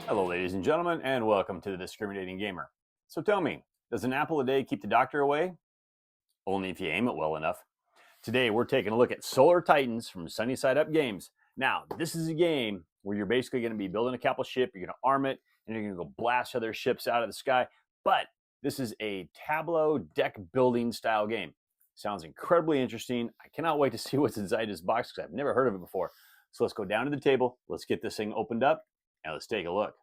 Hello, ladies and gentlemen, and welcome to the Discriminating Gamer. So tell me, does an apple a day keep the doctor away? Only if you aim it well enough. Today, we're taking a look at Solar Titans from SunnySideUp Games. Now, this is a game where you're basically going to be building a capital ship, you're going to arm it, and you're going to go blast other ships out of the sky. But this is a tableau deck building style game. Sounds incredibly interesting. I cannot wait to see what's inside this box because I've never heard of it before. So let's go down to the table, let's get this thing opened up, and let's take a look.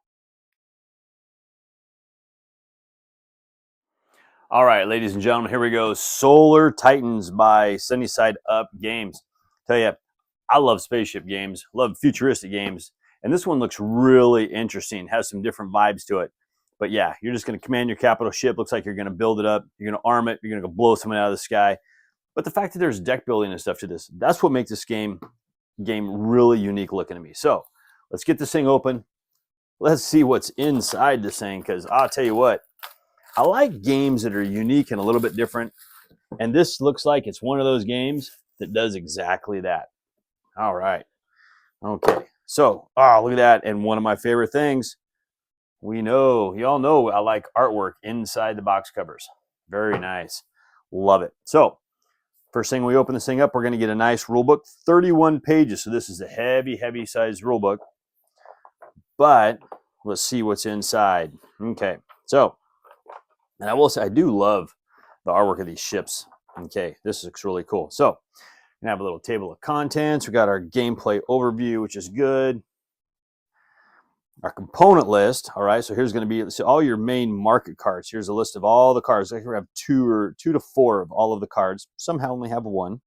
All right, ladies and gentlemen, here we go. Solar Titans by SunnySideUp Games. Tell you, I love spaceship games, love futuristic games, and this one looks really interesting. Has some different vibes to it. But yeah, you're just going to command your capital ship. Looks like you're going to build it up. You're going to arm it. You're going to go blow someone out of the sky. But the fact that there's deck building and stuff to this, that's what makes this game really unique looking to me. So let's get this thing open. Let's see what's inside this thing, because I'll tell you what, I like games that are unique and a little bit different. And this looks like it's one of those games that does exactly that. All right. Okay. So, look at that. And one of my favorite things, y'all know I like artwork inside the box covers. Very nice. Love it. So, first thing we open this thing up, we're going to get a nice rule book, 31 pages. So this is a heavy sized rule book. But let's see what's inside. Okay. So, and I will say, I do love the artwork of these ships. Okay, this looks really cool. So, we have a little table of contents. We got our gameplay overview, which is good. Our component list. All right, so here's going to be all your main market cards. Here's a list of all the cards. I think we have two to four of all of the cards. Somehow only have one.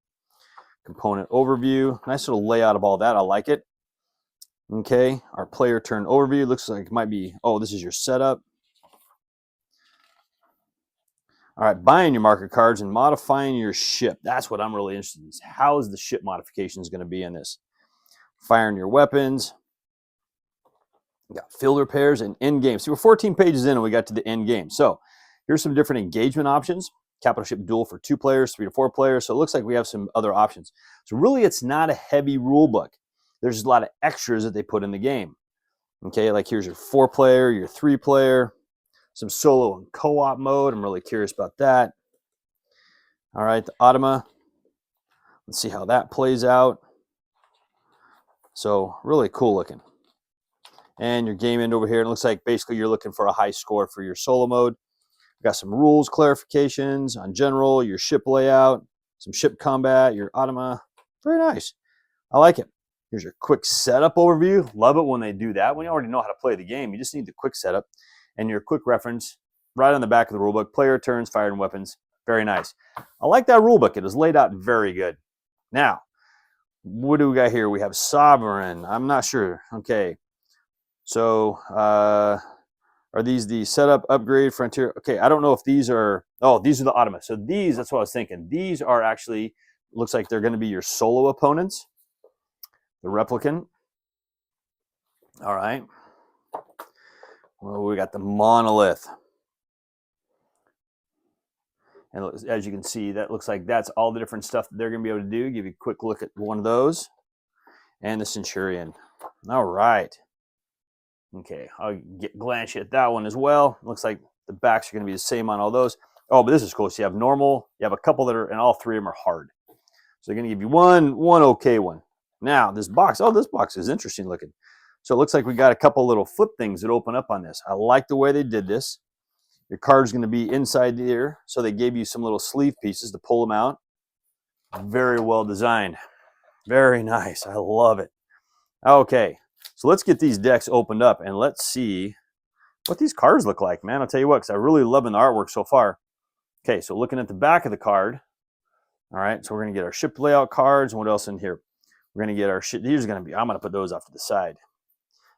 Component overview. Nice little layout of all that. I like it. Okay, our player turn overview. Looks like it might be, this is your setup. All right, buying your market cards and modifying your ship. That's what I'm really interested in. How is the ship modifications going to be in this? Firing your weapons. We got field repairs and end game. So we're 14 pages in and we got to the end game. So here's some different engagement options. Capital ship duel for 2 players, 3 to 4 players. So it looks like we have some other options. So really, it's not a heavy rule book. There's a lot of extras that they put in the game. Okay, like here's your 4-player, your 3-player. Some solo and co-op mode. I'm really curious about that. All right, the Automa. Let's see how that plays out. So really cool looking. And your game end over here. It looks like basically you're looking for a high score for your solo mode. We've got some rules clarifications on general, your ship layout, some ship combat, your Automa. Very nice. I like it. Here's your quick setup overview. Love it when they do that. When you already know how to play the game, you just need the quick setup. And your quick reference right on the back of the rulebook. Player turns, fired, and weapons. Very nice. I like that rulebook. It is laid out very good. Now, what do we got here? We have Sovereign. I'm not sure. Okay. So, are these the setup, upgrade, frontier? Okay, I don't know if these are... these are the Automa. So these, that's what I was thinking. These are actually, looks like they're going to be your solo opponents. The Replicant. All right. Well, we got the Monolith. And as you can see, that looks like that's all the different stuff that they're going to be able to do. Give you a quick look at one of those. And the Centurion. All right. Okay, I'll glance at that one as well. Looks like the backs are going to be the same on all those. But this is cool. So you have normal. You have a couple that are, and all 3 of them are hard. So they're going to give you one okay one. Now, this box. This box is interesting looking. So it looks like we got a couple little flip things that open up on this. I like the way they did this. Your card's going to be inside here. So they gave you some little sleeve pieces to pull them out. Very well designed. Very nice. I love it. Okay, so let's get these decks opened up and let's see what these cards look like, man. I'll tell you what, because I'm really loving the artwork so far. Okay, so looking at the back of the card. All right, so we're going to get our ship layout cards. And what else in here? We're going to get our ship. These are going to be, I'm going to put those off to the side.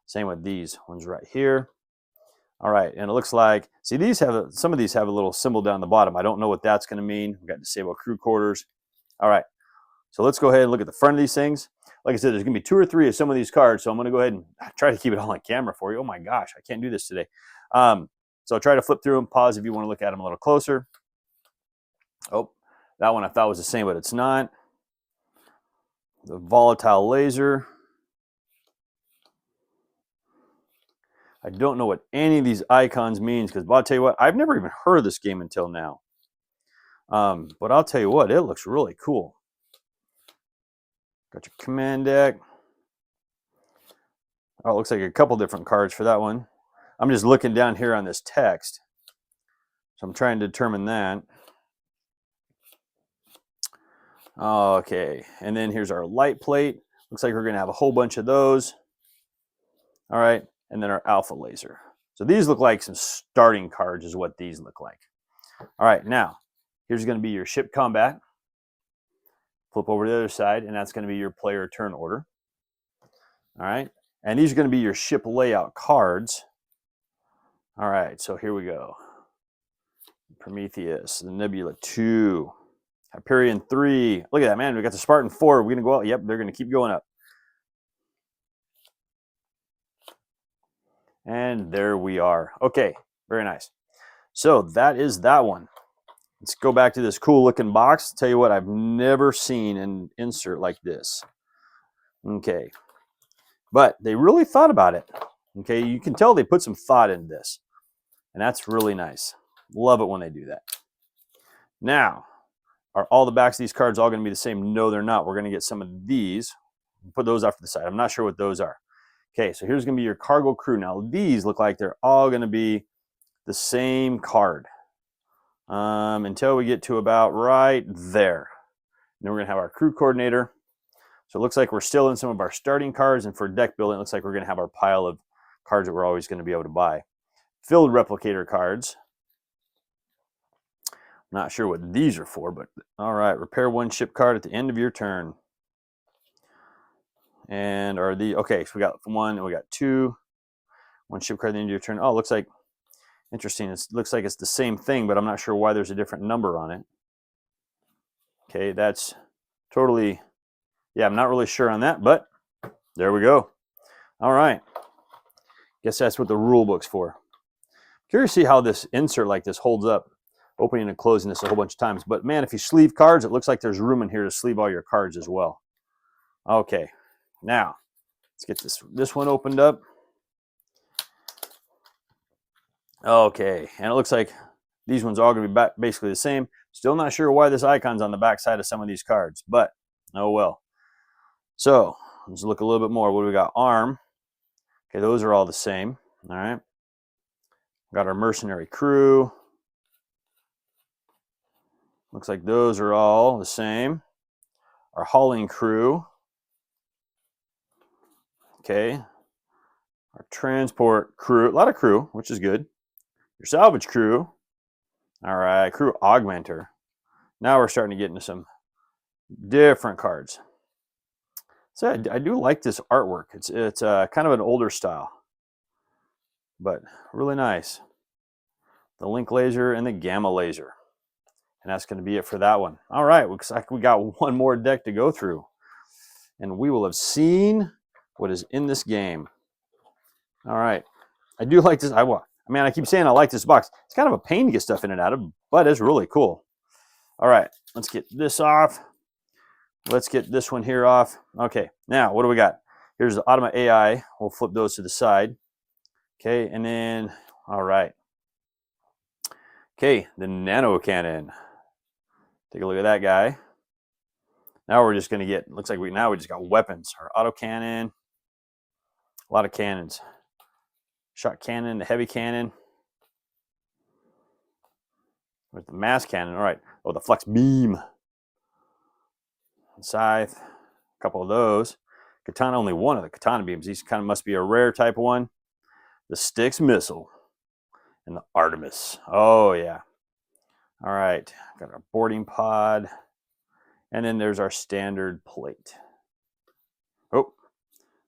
Same with these ones right here. All right, and it looks like, see, some of these have a little symbol down the bottom. I don't know what that's going to mean. We've got disabled crew quarters. All right, so let's go ahead and look at the front of these things. Like I said, there's going to be 2 or 3 of some of these cards, so I'm going to go ahead and try to keep it all on camera for you. Oh my gosh, I can't do this today. So I'll try to flip through them, pause if you want to look at them a little closer. Oh, that one I thought was the same, but it's not. The volatile laser. I don't know what any of these icons means, because I'll tell you what, I've never even heard of this game until now. But I'll tell you what, it looks really cool. Got your command deck. Oh, it looks like a couple different cards for that one. I'm just looking down here on this text, so I'm trying to determine that. Okay, and then here's our light plate. Looks like we're going to have a whole bunch of those. All right, and then our alpha laser. So these look like some starting cards is what these look like. All right, now, here's going to be your ship combat. Flip over to the other side, and that's going to be your player turn order. All right, and these are going to be your ship layout cards. All right, so here we go. Prometheus, the Nebula 2, Hyperion 3. Look at that, man. We got the Spartan 4. We're going to go out. Yep, they're going to keep going up. And there we are. Okay, very nice. So that is that one. Let's go back to this cool looking box. Tell you what, I've never seen an insert like this. Okay, but they really thought about it. Okay, you can tell they put some thought into this, and that's really nice. Love it when they do that. Now, are all the backs of these cards all going to be the same? No, they're not. We're going to get some of these. Put those off to the side. I'm not sure what those are. Okay, so here's going to be your cargo crew. Now, these look like they're all going to be the same card until we get to about right there. And then we're going to have our crew coordinator. So it looks like we're still in some of our starting cards, and for deck building, it looks like we're going to have our pile of cards that we're always going to be able to buy. Filled replicator cards. Not sure what these are for, but all right. Repair one ship card at the end of your turn. And are the okay? So we got one and we got two. One ship card at the end of your turn. Oh, it looks like interesting. It looks like it's the same thing, but I'm not sure why there's a different number on it. Okay, that's totally. Yeah, I'm not really sure on that, but there we go. All right. Guess that's what the rule book's for. Curious to see how this insert like this holds up. Opening and closing this a whole bunch of times. But man, if you sleeve cards, it looks like there's room in here to sleeve all your cards as well. Okay, now let's get this one opened up. Okay, and it looks like these ones are all going to be basically the same. Still not sure why this icon's on the back side of some of these cards, but oh well. So let's look a little bit more. What do we got? Arm. Okay, those are all the same. All right. Got our mercenary crew. Looks like those are all the same. Our hauling crew. Okay. Our transport crew. A lot of crew, which is good. Your salvage crew. All right. Crew augmenter. Now we're starting to get into some different cards. So I do like this artwork. It's kind of an older style, but really nice. The link laser and the gamma laser. And that's going to be it for that one. All right, looks like we got one more deck to go through. And we will have seen what is in this game. All right. I do like this. I keep saying I like this box. It's kind of a pain to get stuff in and out of, but it's really cool. All right, let's get this off. Let's get this one here off. Okay, now what do we got? Here's the Automa AI. We'll flip those to the side. Okay, and then, all right. Okay, the nano cannon. Take a look at that guy. Now we're just going to get, looks like we just got weapons. Our auto cannon, a lot of cannons. Shot cannon, the heavy cannon. With the mass cannon, all right. Oh, the flex beam. Scythe, a couple of those. Katana, only one of the katana beams. These kind of must be a rare type one. The Styx missile. And the Artemis. Oh, yeah. All right, got our boarding pod, and then there's our standard plate. Oh,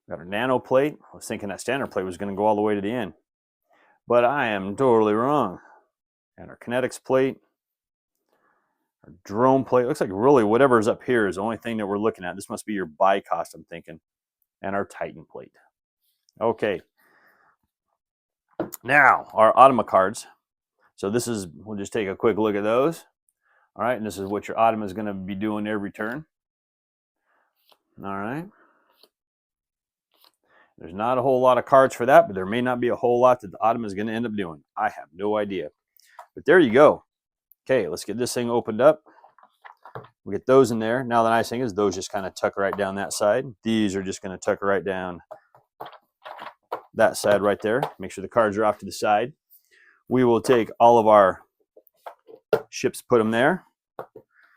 got our nano plate. I was thinking that standard plate was going to go all the way to the end, but I am totally wrong. And our kinetics plate, our drone plate. Looks like really whatever's up here is the only thing that we're looking at. This must be your buy cost, I'm thinking. And our Titan plate. Okay. Now, our Automa cards. So this is, we'll just take a quick look at those. All right, and this is what your Automa is going to be doing every turn. All right. There's not a whole lot of cards for that, but there may not be a whole lot that the Autumn is going to end up doing. I have no idea. But there you go. Okay, let's get this thing opened up. We'll get those in there. Now the nice thing is those just kind of tuck right down that side. These are just going to tuck right down that side right there. Make sure the cards are off to the side. We will take all of our ships, put them there.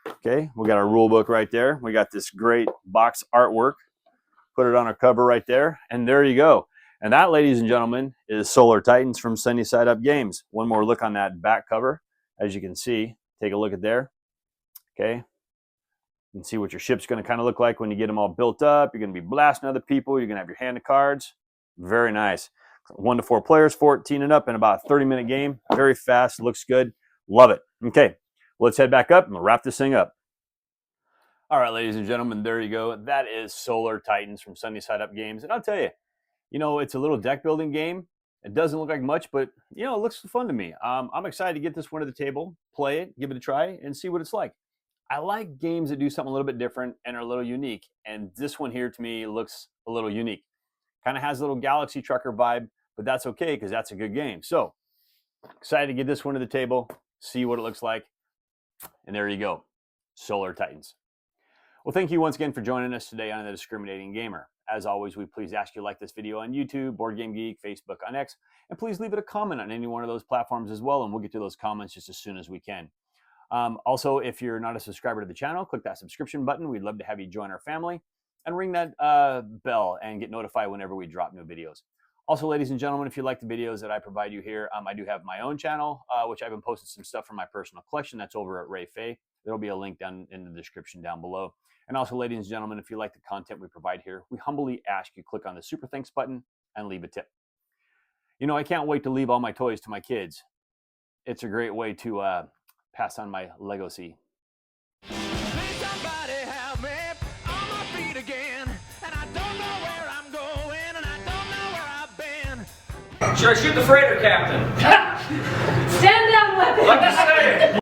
Okay, we got our rule book right there. We got this great box artwork. Put it on our cover right there, and there you go. And that, ladies and gentlemen, is Solar Titans from SunnySideUp Games. One more look on that back cover. As you can see, take a look at there. Okay, you can see what your ship's going to kind of look like when you get them all built up. You're going to be blasting other people. You're going to have your hand of cards. Very nice. 1 to 4 players, 14 and up in about a 30-minute game. Very fast, looks good. Love it. Okay, let's head back up and we'll wrap this thing up. All right, ladies and gentlemen, there you go. That is Solar Titans from SunnySideUp Games. And I'll tell you, it's a little deck building game. It doesn't look like much, but, it looks fun to me. I'm excited to get this one to the table, play it, give it a try, and see what it's like. I like games that do something a little bit different and are a little unique. And this one here, to me, looks a little unique. Kind of has a little Galaxy Trucker vibe, but that's okay because that's a good game. So, excited to get this one to the table, see what it looks like. And there you go, Solar Titans. Well, thank you once again for joining us today on The Discriminating Gamer. As always, we please ask you to like this video on YouTube, Board Game Geek, Facebook, on X, and please leave it a comment on any one of those platforms as well, and we'll get to those comments just as soon as we can. Also, if you're not a subscriber to the channel, click that subscription button. We'd love to have you join our family, and ring that bell and get notified whenever we drop new videos. Also, ladies and gentlemen, if you like the videos that I provide you here, I do have my own channel, which I've been posting some stuff from my personal collection. That's over at Ray Fay. There'll be a link down in the description down below. And also, ladies and gentlemen, if you like the content we provide here, we humbly ask you click on the Super Thanks button and leave a tip. I can't wait to leave all my toys to my kids. It's a great way to pass on my legacy. Somebody help me on my feet again, and I don't know where I'm going, and I don't know where I've been. Should I shoot the freighter captain? Stand down, weapon. Let me say it.